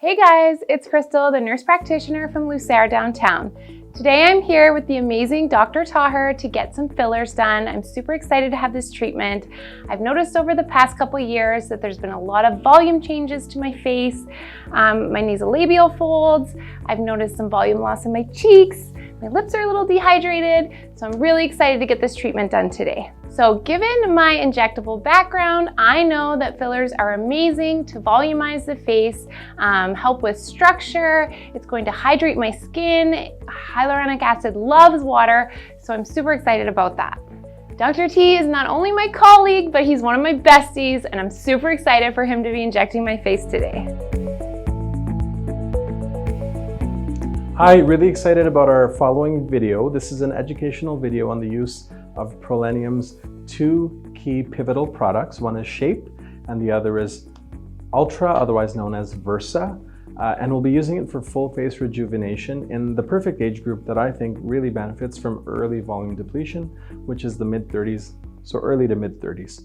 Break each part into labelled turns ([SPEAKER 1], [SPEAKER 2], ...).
[SPEAKER 1] Hey guys, it's Crystal, the nurse practitioner from Lucerne downtown. Today I'm here with the amazing Dr. Taher to get some fillers done. I'm super excited to have this treatment. I've noticed over the past couple years that there's been a lot of volume changes to my face, my nasolabial folds. I've noticed some volume loss in my cheeks. My lips are a little dehydrated, so I'm really excited to get this treatment done today. So given my injectable background, I know that fillers are amazing to volumize the face, help with structure. It's going to hydrate my skin. Hyaluronic acid loves water, so I'm super excited about that. Dr. T is not only my colleague, but he's one of my besties, and I'm super excited for him to be injecting my face today.
[SPEAKER 2] Hi, really excited about our following video. This is an educational video on the use of Prolenium's two key pivotal products. One is Shape and the other is Ultra, otherwise known as Versa. And we'll be using it for full face rejuvenation in the perfect age group that I think really benefits from early volume depletion, which is the mid-30s, so early to mid-30s.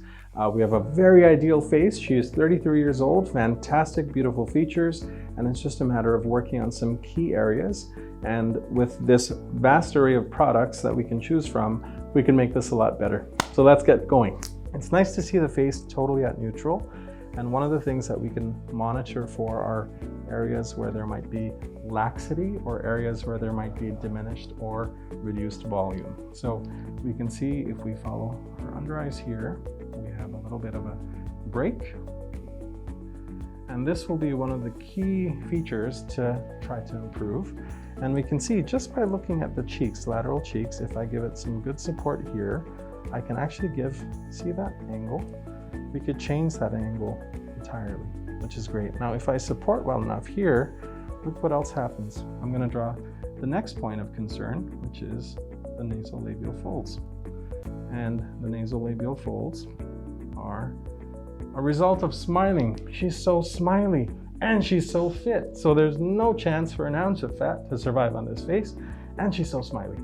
[SPEAKER 2] We have a very ideal face. She is 33 years old, fantastic, beautiful features, and it's just a matter of working on some key areas. And with this vast array of products that we can choose from, we can make this a lot better. So let's get going. It's nice to see the face totally at neutral. And one of the things that we can monitor for are areas where there might be laxity or areas where there might be diminished or reduced volume. So we can see if we follow our under eyes here, we have a little bit of a break. And this will be one of the key features to try to improve. And we can see just by looking at the cheeks, lateral cheeks, if I give it some good support here, I can actually see that angle? We could change that angle entirely, which is great. Now, if I support well enough here, look what else happens. I'm going to draw the next point of concern, which is the nasolabial folds. And the nasolabial folds are a result of smiling. She's so smiley and she's so fit. So there's no chance for an ounce of fat to survive on this face. And she's so smiley.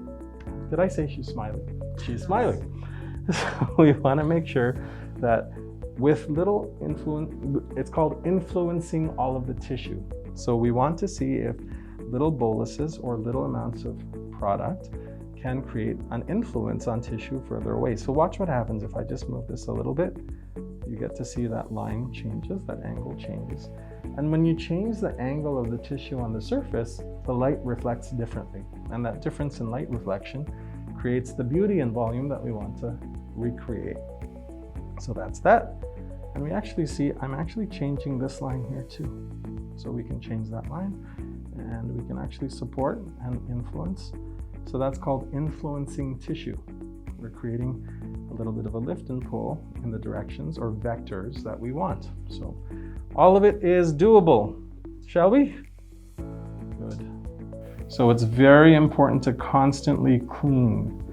[SPEAKER 2] Did I say she's smiley? She's smiling. So we want to make sure that with little influence, it's called influencing all of the tissue. So we want to see if little boluses or little amounts of product can create an influence on tissue further away. So watch what happens if I just move this a little bit. You get to see that line changes, that angle changes. And when you change the angle of the tissue on the surface, the light reflects differently. And that difference in light reflection creates the beauty and volume that we want to recreate. So that's that. And we actually see, I'm actually changing this line here too. So we can change that line and we can actually support and influence. So that's called influencing tissue. We're creating a little bit of a lift and pull in the directions or vectors that we want. So all of it is doable, shall we? Good. So it's very important to constantly clean,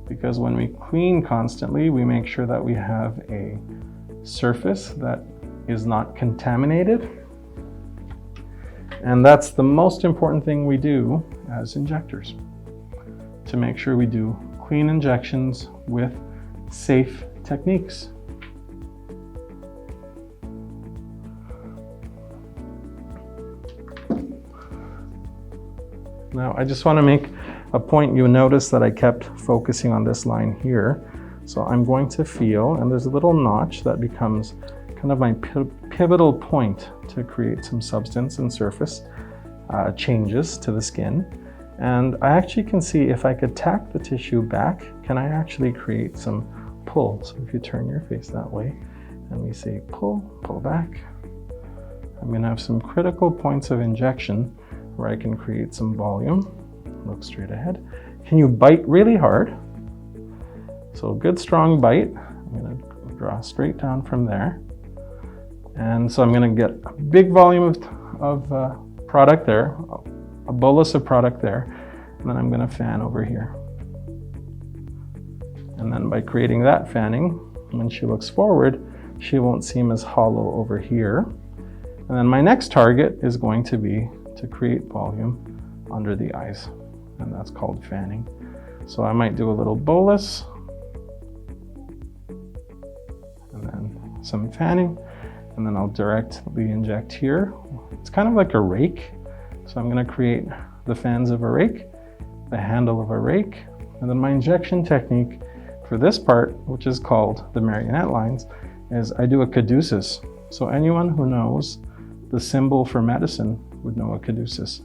[SPEAKER 2] because when we clean constantly, we make sure that we have a surface that is not contaminated. And that's the most important thing we do as injectors, to make sure we do clean injections with safe techniques. Now, I just want to make a point. You notice that I kept focusing on this line here. So I'm going to feel, and there's a little notch that becomes kind of my pivotal point to create some substance and surface changes to the skin. And I actually can see if I could tack the tissue back, can I actually create some pull? So if you turn your face that way and we say pull, pull back, I'm going to have some critical points of injection where I can create some volume. Look straight ahead. Can you bite really hard? So a good strong bite. I'm going to draw straight down from there. And so I'm going to get a big volume of product there, a bolus of product there, and then I'm going to fan over here. And then by creating that fanning, when she looks forward, she won't seem as hollow over here. And then my next target is going to be to create volume under the eyes, and that's called fanning. So I might do a little bolus, and then some fanning, and then I'll directly inject here. It's kind of like a rake. So I'm going to create the fans of a rake, the handle of a rake, and then my injection technique for this part, which is called the marionette lines, is I do a caduceus. So anyone who knows the symbol for medicine would know a caduceus.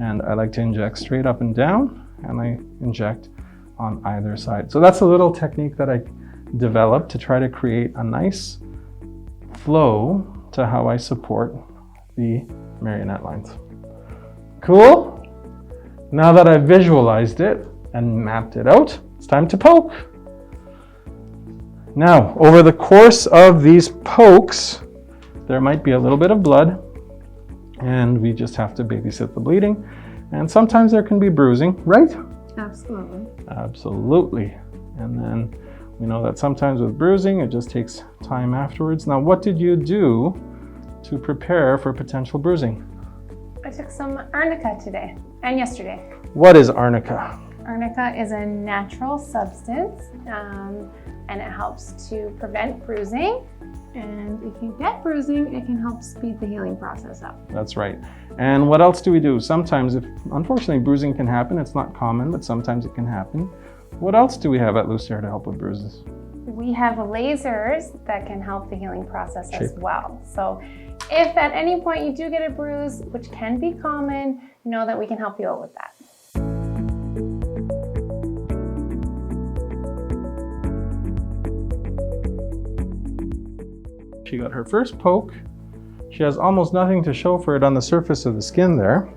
[SPEAKER 2] And I like to inject straight up and down, and I inject on either side. So that's a little technique that I developed to try to create a nice flow to how I support the marionette lines. Cool? Now that I've visualized it and mapped it out, it's time to poke. Now, over the course of these pokes, there might be a little bit of blood, and we just have to babysit the bleeding. And sometimes there can be bruising, right?
[SPEAKER 1] Absolutely.
[SPEAKER 2] Absolutely. And then we know that sometimes with bruising, it just takes time afterwards. Now, what did you do to prepare for potential bruising?
[SPEAKER 1] I took some arnica today and yesterday.
[SPEAKER 2] What is arnica?
[SPEAKER 1] Arnica is a natural substance, and it helps to prevent bruising. And if you get bruising, it can help speed the healing process up.
[SPEAKER 2] That's right. And what else do we do? Sometimes, unfortunately, bruising can happen. It's not common, but sometimes it can happen. What else do we have at Lucere to help with bruises?
[SPEAKER 1] We have lasers that can help the healing process as well. So if at any point you do get a bruise, which can be common, know that we can help you out with that.
[SPEAKER 2] She got her first poke. She has almost nothing to show for it on the surface of the skin there.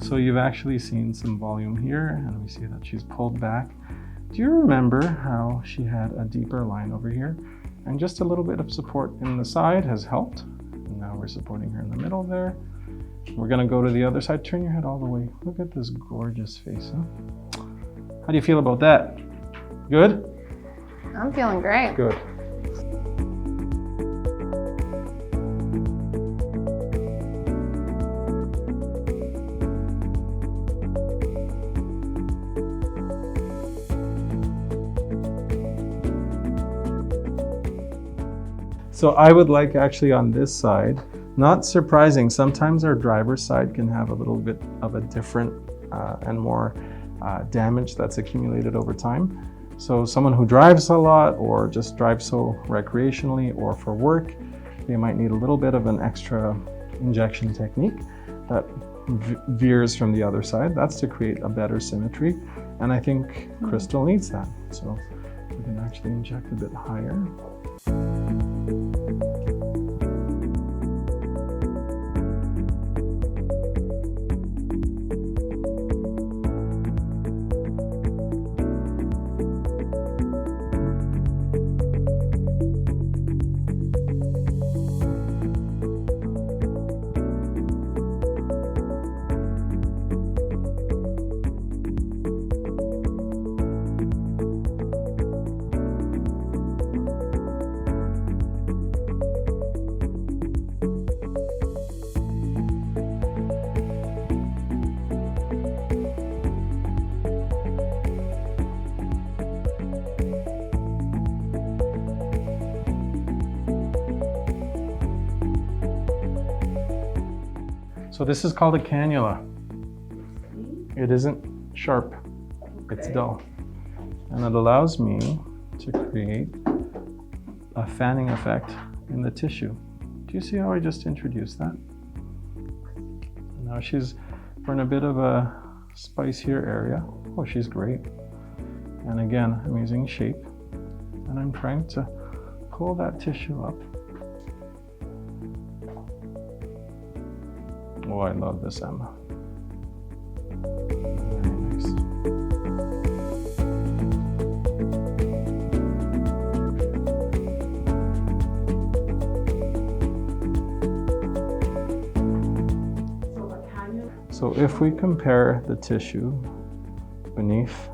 [SPEAKER 2] So you've actually seen some volume here, and we see that she's pulled back. Do you remember how she had a deeper line over here? And just a little bit of support in the side has helped. And now we're supporting her in the middle there. We're gonna go to the other side. Turn your head all the way. Look at this gorgeous face, huh? How do you feel about that? Good?
[SPEAKER 1] I'm feeling great.
[SPEAKER 2] Good. So I would like actually on this side, not surprising, sometimes our driver's side can have a little bit of a different and more damage that's accumulated over time. So someone who drives a lot or just drives so recreationally or for work, they might need a little bit of an extra injection technique that veers from the other side. That's to create a better symmetry. And I think Crystal needs that. So we can actually inject a bit higher. So this is called a cannula. It isn't sharp, it's dull. And it allows me to create a fanning effect in the tissue. Do you see how I just introduced that? Now we're in a bit of a spice here area. Oh, she's great. And again, I'm using shape and I'm trying to pull that tissue up. Oh, I love this, Emma. Very nice. So if we compare the tissue beneath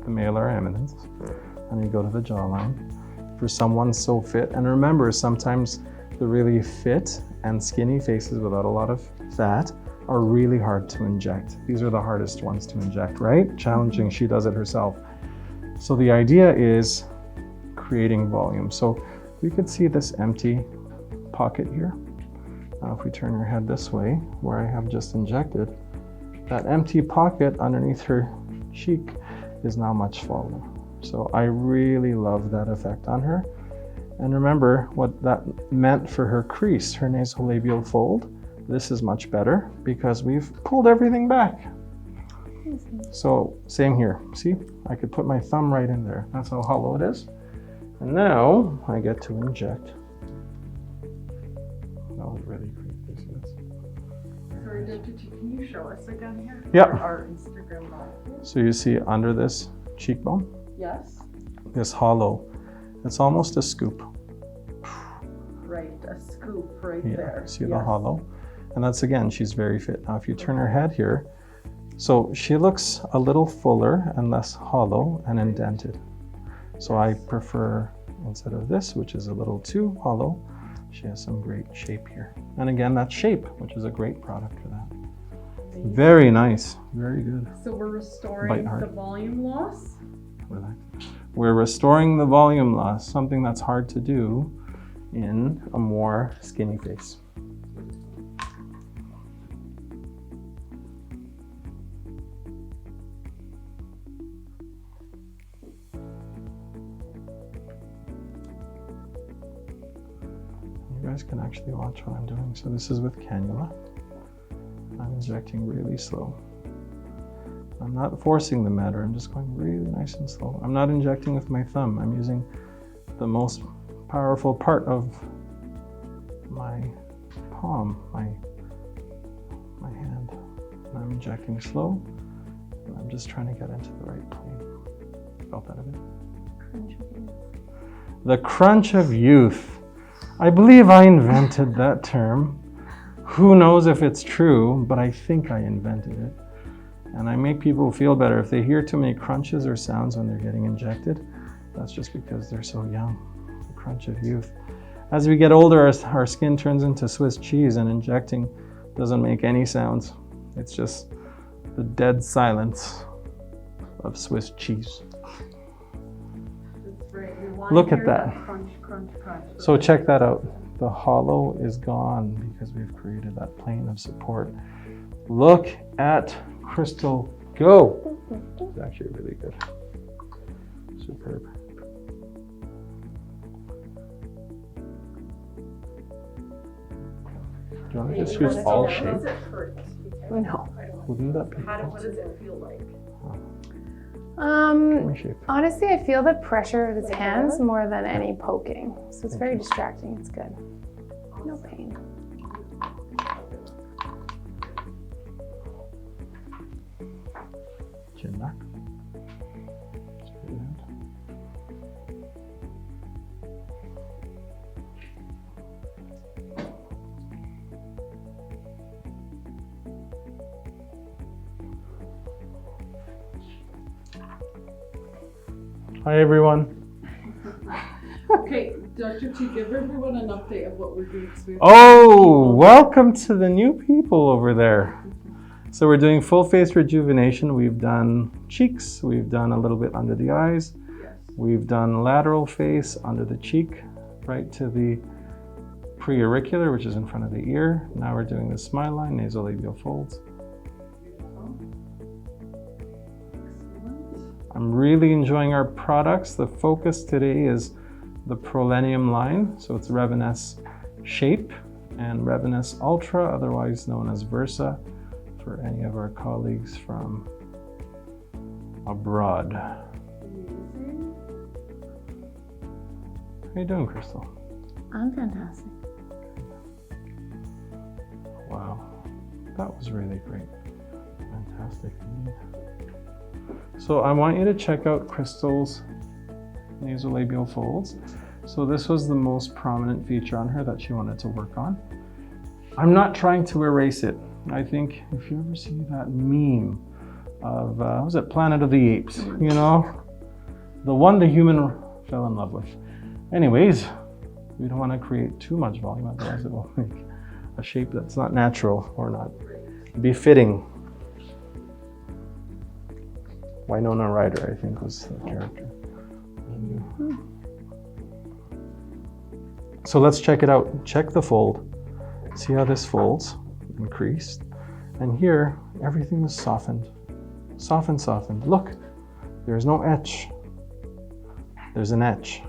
[SPEAKER 2] the malar eminence, and you go to the jawline, for someone so fit, and remember, sometimes the really fit and skinny faces without a lot of fat are really hard to inject. These are the hardest ones to inject, right? Challenging, she does it herself. So the idea is creating volume. So we could see this empty pocket here. Now if we turn her head this way, where I have just injected, that empty pocket underneath her cheek is now much fuller. So I really love that effect on her. And remember what that meant for her crease, her nasolabial fold. This is much better because we've pulled everything back. So same here, see? I could put my thumb right in there. That's how hollow it is. And now I get to inject. That was really great.
[SPEAKER 3] Sorry, Dr. T, can you show us again here?
[SPEAKER 2] Yeah.
[SPEAKER 3] Our Instagram live.
[SPEAKER 2] So you see under this cheekbone,
[SPEAKER 3] Yes.
[SPEAKER 2] this hollow, it's almost a scoop.
[SPEAKER 3] Right, a scoop right
[SPEAKER 2] Yeah,
[SPEAKER 3] there.
[SPEAKER 2] see the hollow? And that's, again, she's very fit. Now if you turn her head here, so she looks a little fuller and less hollow and indented. So I prefer, instead of this, which is a little too hollow, she has some great shape here. And again, that's Shape, which is a great product for that. Very nice, very good.
[SPEAKER 3] So we're restoring
[SPEAKER 2] Bite hard.
[SPEAKER 3] the volume loss.
[SPEAKER 2] Relax. We're restoring the volume loss, something that's hard to do in a more skinny face. You guys can actually watch what I'm doing. So this is with cannula. I'm injecting really slow. I'm not forcing the matter, I'm just going really nice and slow. I'm not injecting with my thumb. I'm using the most powerful part of my palm, my hand. And I'm injecting slow, and I'm just trying to get into the right plane. Felt that a bit?
[SPEAKER 1] Crunch of youth.
[SPEAKER 2] The crunch of youth. I believe I invented that term. Who knows if it's true, but I think I invented it. And I make people feel better. If they hear too many crunches or sounds when they're getting injected, that's just because they're so young. The crunch of youth. As we get older, our skin turns into Swiss cheese, and injecting doesn't make any sounds. It's just the dead silence of Swiss cheese.
[SPEAKER 3] That's right. We want
[SPEAKER 2] Look
[SPEAKER 3] to
[SPEAKER 2] at
[SPEAKER 3] hear
[SPEAKER 2] that.
[SPEAKER 3] Crunch, crunch, crunch.
[SPEAKER 2] So check that out. The hollow is gone because we've created that plane of support. Look at Crystal go. It's actually really good. Superb. Do you want to just use all
[SPEAKER 3] How
[SPEAKER 2] Shape?
[SPEAKER 3] does it hurt?
[SPEAKER 1] No.
[SPEAKER 2] Wouldn't that be
[SPEAKER 3] What does it feel like?
[SPEAKER 2] Give me Shape.
[SPEAKER 1] Honestly, I feel the pressure of his hands more than any poking. So it's very distracting. It's good. No pain.
[SPEAKER 2] Chin back. Straight out. Hi everyone.
[SPEAKER 3] Okay, Dr. T, give everyone an update of what we're doing.
[SPEAKER 2] Oh, welcome to the new people over there. So we're doing full face rejuvenation. We've done cheeks, we've done a little bit under the eyes,
[SPEAKER 3] Yes.
[SPEAKER 2] we've done lateral face, under the cheek, right to the preauricular, which is in front of the ear. Now we're doing the smile line, nasolabial folds.
[SPEAKER 3] Beautiful. Excellent.
[SPEAKER 2] I'm really enjoying our products. The focus today is the Prolenium line. So it's Revanesse Shape and Revanesse Ultra, otherwise known as Versa, for any of our colleagues from abroad.
[SPEAKER 3] Amazing.
[SPEAKER 2] How you doing, Crystal?
[SPEAKER 1] I'm fantastic.
[SPEAKER 2] Wow, that was really great. Fantastic indeed. So I want you to check out Crystal's nasolabial folds. So this was the most prominent feature on her that she wanted to work on. I'm not trying to erase it. I think if you ever see that meme of, what was it, Planet of the Apes, you know? The one the human fell in love with. Anyways, we don't want to create too much volume, otherwise it will make a shape that's not natural or not befitting. Winona Ryder, I think, was the character. So let's check it out. Check the fold. See how this folds, increased. And here, everything is softened. Softened, softened. Look, there's no etch. There's an etch.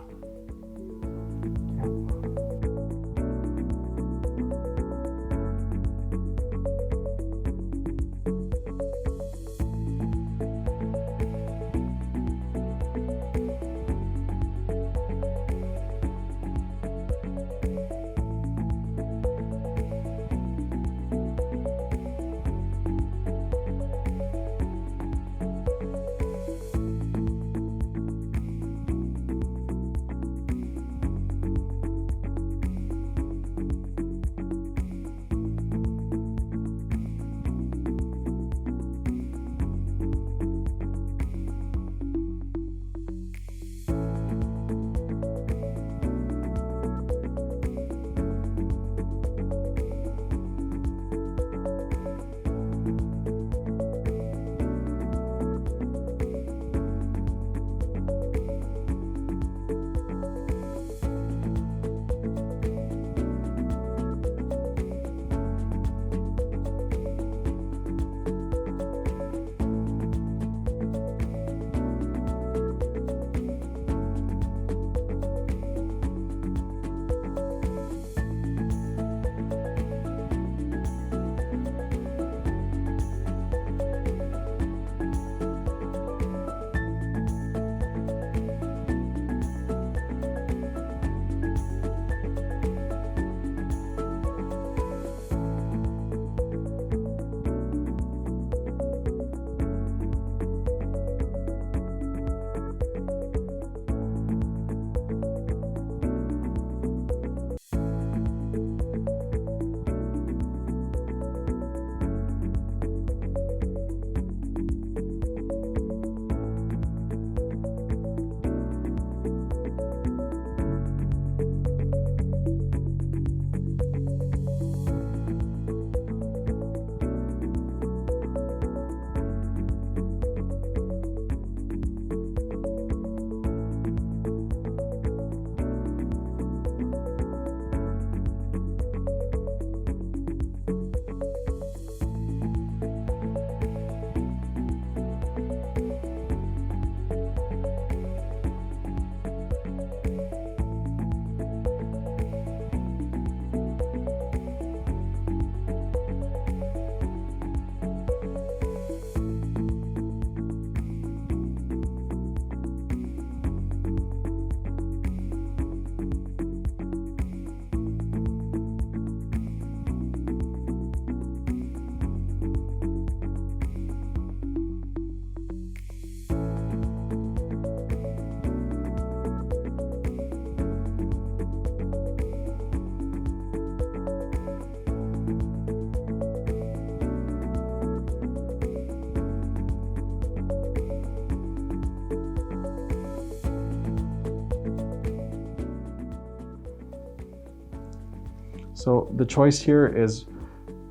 [SPEAKER 2] So the choice here is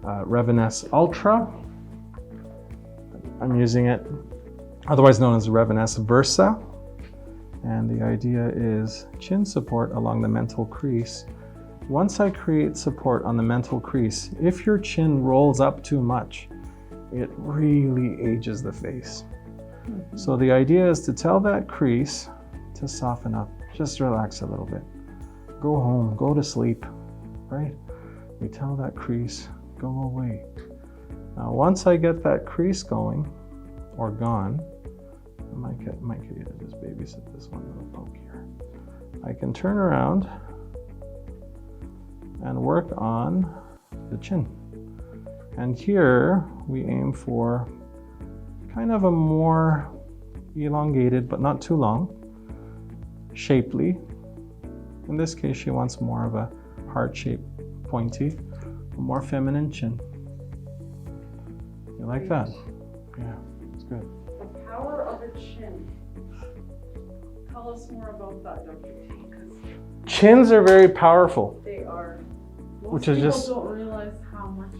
[SPEAKER 2] Revanesse Ultra. I'm using it, otherwise known as Revanesse Versa. And the idea is chin support along the mental crease. Once I create support on the mental crease, if your chin rolls up too much, it really ages the face. So the idea is to tell that crease to soften up, just relax a little bit. Go home, go to sleep, right? We tell that crease, go away. Now once I get that crease going, or gone, I might get to just babysit this one little poke here. I can turn around and work on the chin. And here we aim for kind of a more elongated, but not too long, shapely. In this case, she wants more of a heart-shaped, pointy, a more feminine chin. You like that? Yeah, it's good.
[SPEAKER 3] The power of a chin. Tell us more about that, Dr. T, because
[SPEAKER 2] Chins are very powerful.
[SPEAKER 3] they are. Most
[SPEAKER 2] Which is
[SPEAKER 3] people
[SPEAKER 2] just-
[SPEAKER 3] don't realize how much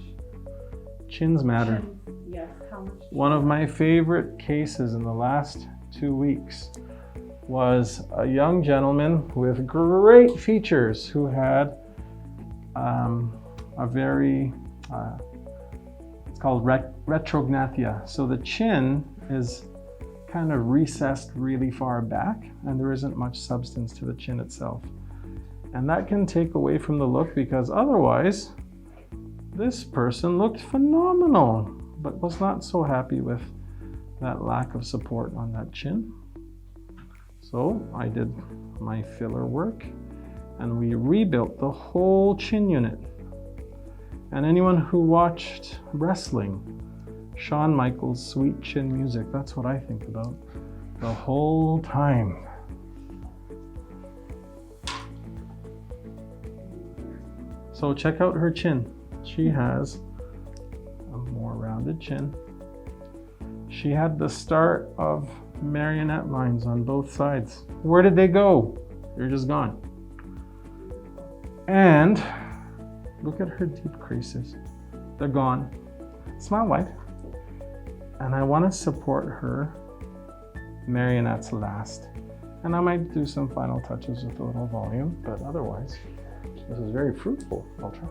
[SPEAKER 2] Chins matter.
[SPEAKER 3] chins, yes, how much.
[SPEAKER 2] One of my favorite cases in the last 2 weeks was a young gentleman with great features who had a very, it's called retrognathia. So the chin is kind of recessed really far back and there isn't much substance to the chin itself. And that can take away from the look because otherwise this person looked phenomenal, but was not so happy with that lack of support on that chin. So I did my filler work and we rebuilt the whole chin unit. And anyone who watched wrestling, Shawn Michaels' Sweet Chin Music, that's what I think about the whole time. So check out her chin. She has a more rounded chin. She had the start of marionette lines on both sides. Where did they go? They're just gone. And look at her deep creases. They're gone. Smile wide. And I want to support her marionettes last. And I might do some final touches with a little volume, but otherwise, this is very fruitful. I'll try.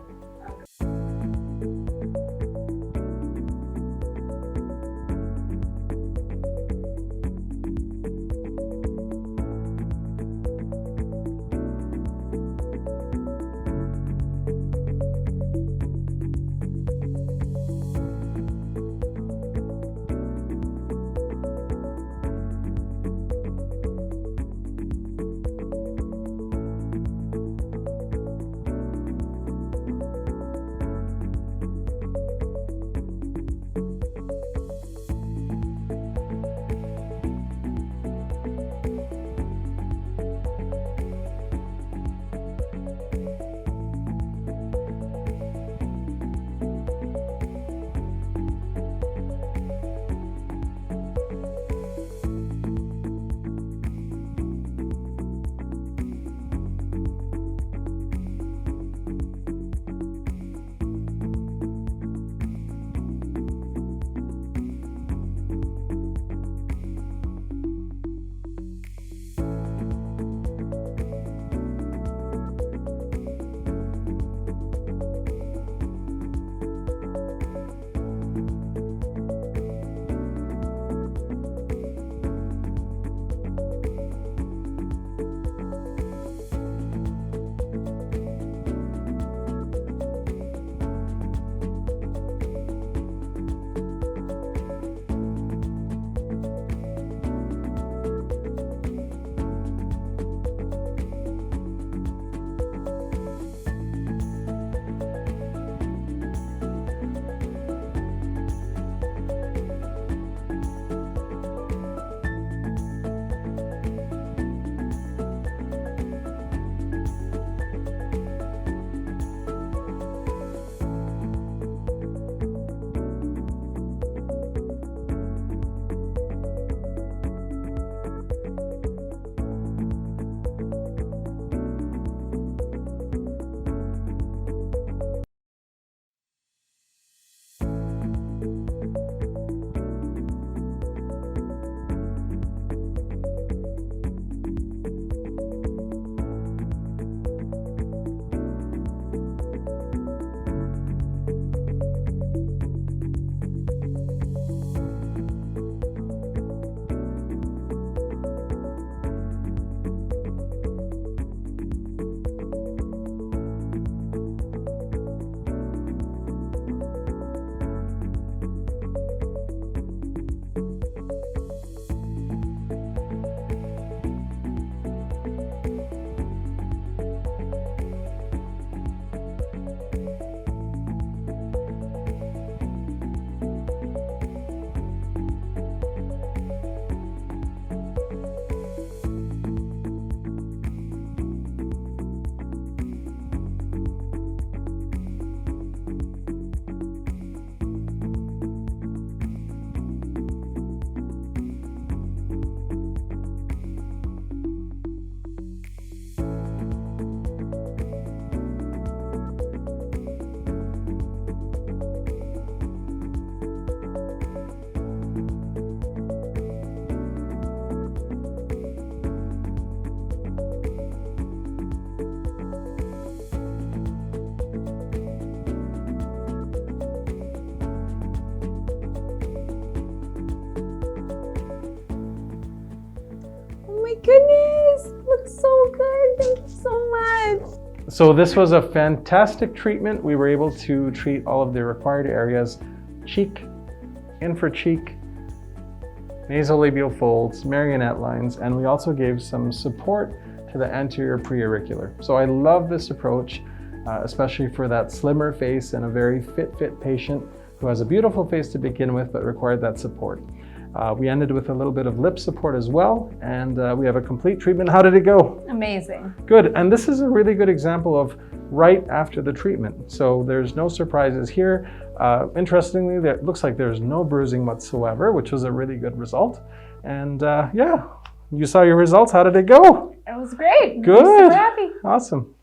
[SPEAKER 2] So this was a fantastic treatment. We were able to treat all of the required areas: cheek, infracheek, nasolabial folds, marionette lines, and we also gave some support to the anterior preauricular. So I love this approach, especially for that slimmer face and a very fit patient who has a beautiful face to begin with but required that support. We ended with a little bit of lip support as well, and we have a complete treatment. How did it go?
[SPEAKER 1] Amazing.
[SPEAKER 2] Good, and this is a really good example of right after the treatment. So there's no surprises here. Interestingly, it looks like there's no bruising whatsoever, which was a really good result. And yeah, you saw your results. How did it go?
[SPEAKER 1] It was great.
[SPEAKER 2] Good.
[SPEAKER 1] I'm super happy.
[SPEAKER 2] Awesome.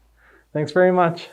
[SPEAKER 2] Thanks very much.